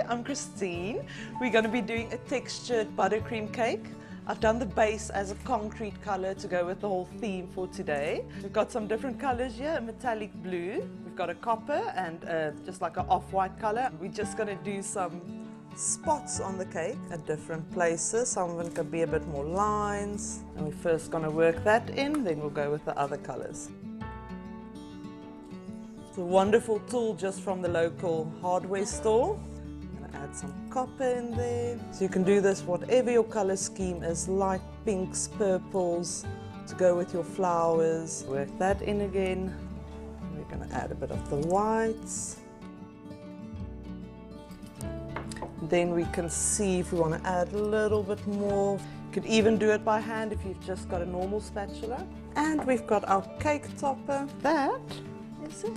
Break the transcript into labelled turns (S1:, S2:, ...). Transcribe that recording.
S1: I'm Christine. We're going to be doing a textured buttercream cake. I've done the base as a concrete color to go with the whole theme for today. We've got some different colors here, a metallic blue. We've got a copper and just like an off-white color. We're just going to do some spots on the cake at different places. Some of them can be a bit more lines. And we're first going to work that in, then we'll go with the other colors. It's a wonderful tool just from the local hardware store. Add some copper in there. So you can do this whatever your color scheme is, light pinks, purples, to go with your flowers. Work that in again. We're going to add a bit of the whites. Then we can see if we want to add a little bit more. You could even do it by hand if you've just got a normal spatula. And we've got our cake topper. That is it.